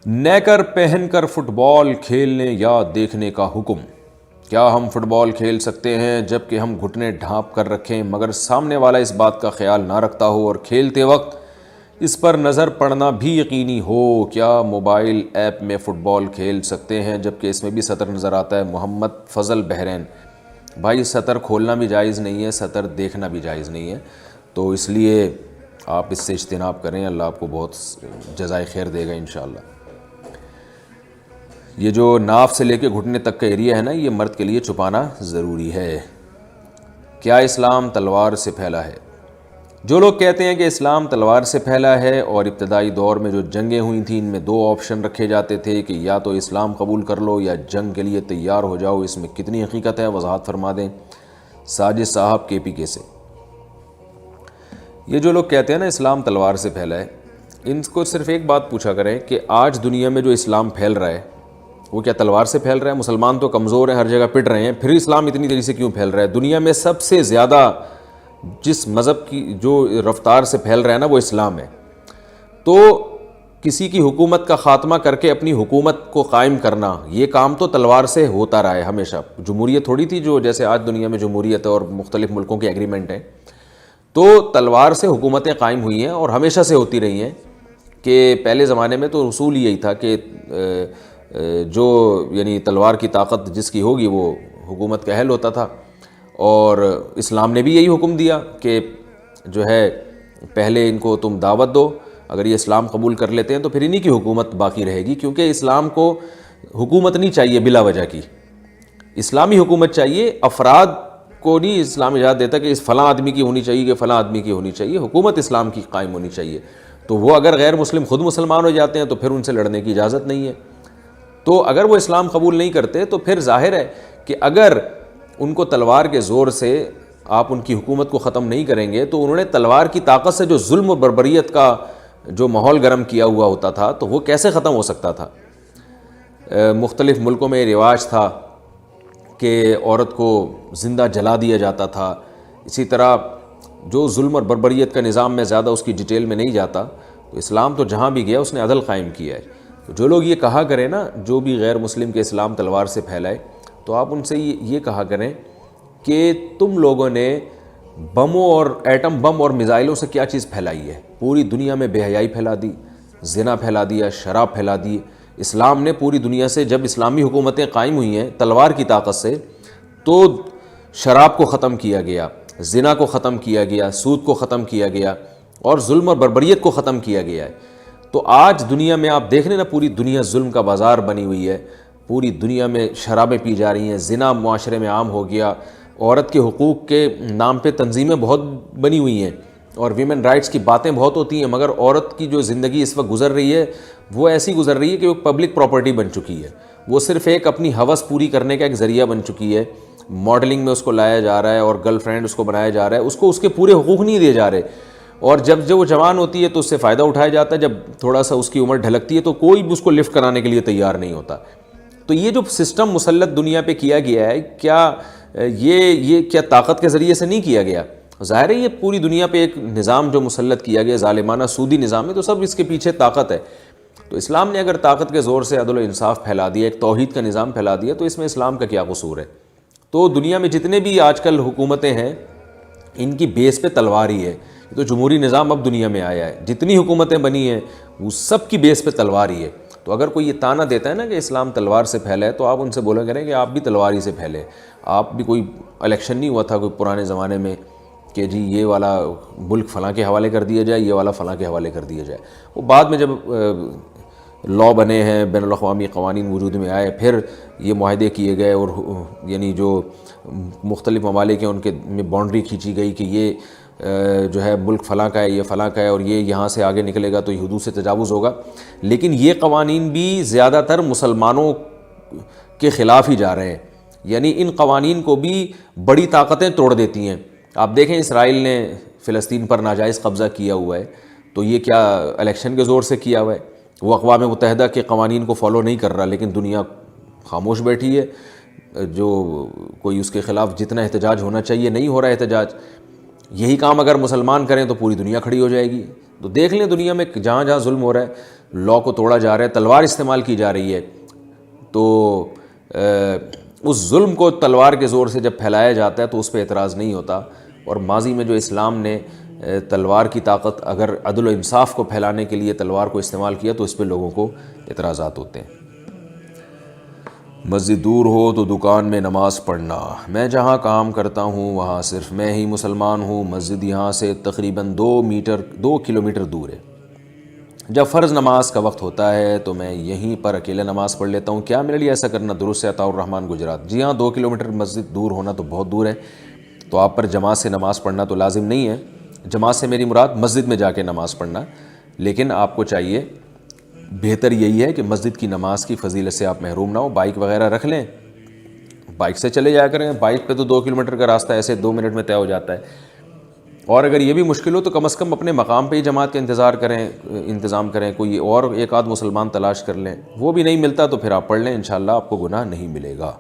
نیکر پہن کر فٹ بال کھیلنے یا دیکھنے کا حکم۔ کیا ہم فٹ بال کھیل سکتے ہیں جبکہ ہم گھٹنے ڈھانپ کر رکھیں مگر سامنے والا اس بات کا خیال نہ رکھتا ہو اور کھیلتے وقت اس پر نظر پڑنا بھی یقینی ہو؟ کیا موبائل ایپ میں فٹ بال کھیل سکتے ہیں جبکہ اس میں بھی سطر نظر آتا ہے؟ محمد فضل بحرین۔ بھائی سطر کھولنا بھی جائز نہیں ہے، سطر دیکھنا بھی جائز نہیں ہے، تو اس لیے آپ اس سے اجتناب کریں، اللہ آپ کو بہت جزائے خیر دے گا انشاءاللہ۔ یہ جو ناف سے لے کے گھٹنے تک کا ایریا ہے نا، یہ مرد کے لیے چھپانا ضروری ہے۔ کیا اسلام تلوار سے پھیلا ہے؟ جو لوگ کہتے ہیں کہ اسلام تلوار سے پھیلا ہے اور ابتدائی دور میں جو جنگیں ہوئی تھیں ان میں دو آپشن رکھے جاتے تھے کہ یا تو اسلام قبول کر لو یا جنگ کے لیے تیار ہو جاؤ، اس میں کتنی حقیقت ہے وضاحت فرما دیں؟ ساجد صاحب KPK سے۔ یہ جو لوگ کہتے ہیں نا اسلام تلوار سے پھیلا ہے، ان کو صرف ایک بات پوچھا کریں کہ آج دنیا میں جو اسلام پھیل رہا ہے وہ کیا تلوار سے پھیل رہا ہے؟ مسلمان تو کمزور ہیں، ہر جگہ پٹ رہے ہیں، پھر اسلام اتنی تیزی سے کیوں پھیل رہا ہے؟ دنیا میں سب سے زیادہ جس مذہب کی جو رفتار سے پھیل رہا ہے نا وہ اسلام ہے۔ تو کسی کی حکومت کا خاتمہ کر کے اپنی حکومت کو قائم کرنا، یہ کام تو تلوار سے ہوتا رہا ہے ہمیشہ۔ جمہوریت تھوڑی تھی جو جیسے آج دنیا میں جمہوریت ہے اور مختلف ملکوں کے ایگریمنٹ ہیں، تو تلوار سے حکومتیں قائم ہوئی ہیں اور ہمیشہ سے ہوتی رہی ہیں۔ کہ پہلے زمانے میں تو اصول یہی تھا کہ جو یعنی تلوار کی طاقت جس کی ہوگی وہ حکومت کا اہل ہوتا تھا، اور اسلام نے بھی یہی حکم دیا کہ جو ہے پہلے ان کو تم دعوت دو، اگر یہ اسلام قبول کر لیتے ہیں تو پھر انہی کی حکومت باقی رہے گی، کیونکہ اسلام کو حکومت نہیں چاہیے بلا وجہ کی، اسلامی حکومت چاہیے۔ افراد کو نہیں اسلام اجازت دیتا کہ اس فلاں آدمی کی ہونی چاہیے کہ فلاں آدمی کی ہونی چاہیے، حکومت اسلام کی قائم ہونی چاہیے۔ تو وہ اگر غیر مسلم خود مسلمان ہو جاتے ہیں تو پھر ان سے لڑنے کی اجازت نہیں ہے۔ تو اگر وہ اسلام قبول نہیں کرتے تو پھر ظاہر ہے کہ اگر ان کو تلوار کے زور سے آپ ان کی حکومت کو ختم نہیں کریں گے تو انہوں نے تلوار کی طاقت سے جو ظلم و بربریت کا جو ماحول گرم کیا ہوا ہوتا تھا تو وہ کیسے ختم ہو سکتا تھا؟ مختلف ملکوں میں یہ رواج تھا کہ عورت کو زندہ جلا دیا جاتا تھا۔ اسی طرح جو ظلم اور بربریت کا نظام میں زیادہ اس کی ڈیٹیل میں نہیں جاتا، تو اسلام تو جہاں بھی گیا اس نے عدل قائم کیا ہے۔ تو جو لوگ یہ کہا کریں نا، جو بھی غیر مسلم کے اسلام تلوار سے پھیلائے، تو آپ ان سے یہ کہا کریں کہ تم لوگوں نے بموں اور ایٹم بم اور میزائلوں سے کیا چیز پھیلائی ہے؟ پوری دنیا میں بے حیائی پھیلا دی، زنا پھیلا دیا، شراب پھیلا دی۔ اسلام نے پوری دنیا سے جب اسلامی حکومتیں قائم ہوئی ہیں تلوار کی طاقت سے، تو شراب کو ختم کیا گیا، زنا کو ختم کیا گیا، سود کو ختم کیا گیا اور ظلم اور بربریت کو ختم کیا گیا ہے۔ تو آج دنیا میں آپ دیکھ لیں نا، پوری دنیا ظلم کا بازار بنی ہوئی ہے، پوری دنیا میں شرابیں پی جا رہی ہیں، زنا معاشرے میں عام ہو گیا، عورت کے حقوق کے نام پہ تنظیمیں بہت بنی ہوئی ہیں اور ویمن رائٹس کی باتیں بہت ہوتی ہیں، مگر عورت کی جو زندگی اس وقت گزر رہی ہے وہ ایسی گزر رہی ہے کہ وہ پبلک پراپرٹی بن چکی ہے، وہ صرف ایک اپنی ہوس پوری کرنے کا ایک ذریعہ بن چکی ہے۔ ماڈلنگ میں اس کو لایا جا رہا ہے اور گرل فرینڈ اس کو بنایا جا رہا ہے، اس کو اس کے پورے حقوق نہیں دیے جا رہے، اور جب وہ جوان ہوتی ہے تو اس سے فائدہ اٹھایا جاتا ہے، جب تھوڑا سا اس کی عمر ڈھلکتی ہے تو کوئی بھی اس کو لفٹ کرانے کے لیے تیار نہیں ہوتا۔ تو یہ جو سسٹم مسلط دنیا پہ کیا گیا ہے، کیا یہ کیا طاقت کے ذریعے سے نہیں کیا گیا؟ ظاہر ہے یہ پوری دنیا پہ ایک نظام جو مسلط کیا گیا ظالمانہ سودی نظام ہے، تو سب اس کے پیچھے طاقت ہے۔ تو اسلام نے اگر طاقت کے زور سے عدل و انصاف پھیلا دیا، ایک توحید کا نظام پھیلا دیا، تو اس میں اسلام کا کیا قصور ہے؟ تو دنیا میں جتنے بھی آج کل حکومتیں ہیں ان کی بیس پہ تلوار ہی ہے، یہ تو جمہوری نظام اب دنیا میں آیا ہے، جتنی حکومتیں بنی ہیں وہ سب کی بیس پہ تلوار ہی ہے۔ تو اگر کوئی یہ تانا دیتا ہے نا کہ اسلام تلوار سے پھیلا ہے، تو آپ ان سے بولا کریں کہ آپ بھی تلوار ہی سے پھیلے۔ آپ بھی کوئی الیکشن نہیں ہوا تھا کوئی پرانے زمانے میں کہ جی یہ والا ملک فلاں کے حوالے کر دیا جائے، یہ والا فلاں کے حوالے کر دیا جائے۔ وہ بعد میں جب لا بنے ہیں، بین الاقوامی قوانین وجود میں آئے، پھر یہ معاہدے کیے گئے اور یعنی جو مختلف ممالک ہیں ان کے میں باؤنڈری کھینچی گئی کہ یہ جو ہے ملک فلاں کا ہے، یہ فلاں کا ہے، اور یہ یہاں سے آگے نکلے گا تو یہ حدود سے تجاوز ہوگا۔ لیکن یہ قوانین بھی زیادہ تر مسلمانوں کے خلاف ہی جا رہے ہیں، یعنی ان قوانین کو بھی بڑی طاقتیں توڑ دیتی ہیں۔ آپ دیکھیں اسرائیل نے فلسطین پر ناجائز قبضہ کیا ہوا ہے، تو یہ کیا الیکشن کے زور سے کیا ہوا ہے؟ وہ اقوام متحدہ کے قوانین کو فالو نہیں کر رہا، لیکن دنیا خاموش بیٹھی ہے، جو کوئی اس کے خلاف جتنا احتجاج ہونا چاہیے نہیں ہو رہا احتجاج۔ یہی کام اگر مسلمان کریں تو پوری دنیا کھڑی ہو جائے گی۔ تو دیکھ لیں دنیا میں جہاں جہاں ظلم ہو رہا ہے، لا کو توڑا جا رہا ہے, تلوار استعمال کی جا رہی ہے, تو اس ظلم کو تلوار کے زور سے جب پھیلایا جاتا ہے تو اس پہ اعتراض نہیں ہوتا. اور ماضی میں جو اسلام نے تلوار کی طاقت اگر عدل و انصاف کو پھیلانے کے لیے تلوار کو استعمال کیا تو اس پہ لوگوں کو اعتراضات ہوتے ہیں. مسجد دور ہو تو دکان میں نماز پڑھنا, میں جہاں کام کرتا ہوں وہاں صرف میں ہی مسلمان ہوں, مسجد یہاں سے تقریباً 2 کلومیٹر دور ہے. جب فرض نماز کا وقت ہوتا ہے تو میں یہیں پر اکیلے نماز پڑھ لیتا ہوں, کیا میرے لیے ایسا کرنا درست ہے؟ عطاء الرحمن گجرات. جی ہاں, 2 کلومیٹر مسجد دور ہونا تو بہت دور ہے, تو آپ پر جماعت سے نماز پڑھنا تو لازم نہیں ہے. جماعت سے میری مراد مسجد میں جا کے نماز پڑھنا, لیکن آپ کو چاہیے, بہتر یہی ہے کہ مسجد کی نماز کی فضیلت سے آپ محروم نہ ہو. بائک وغیرہ رکھ لیں, بائک سے چلے جایا کریں, بائک پہ تو 2 کلومیٹر کا راستہ ایسے 2 منٹ میں طے ہو جاتا ہے. اور اگر یہ بھی مشکل ہو تو کم از کم اپنے مقام پہ ہی جماعت کا انتظام کریں, کوئی اور ایک آدھ مسلمان تلاش کر لیں. وہ بھی نہیں ملتا تو پھر آپ پڑھ لیں, انشاءاللہ آپ کو گناہ نہیں ملے گا.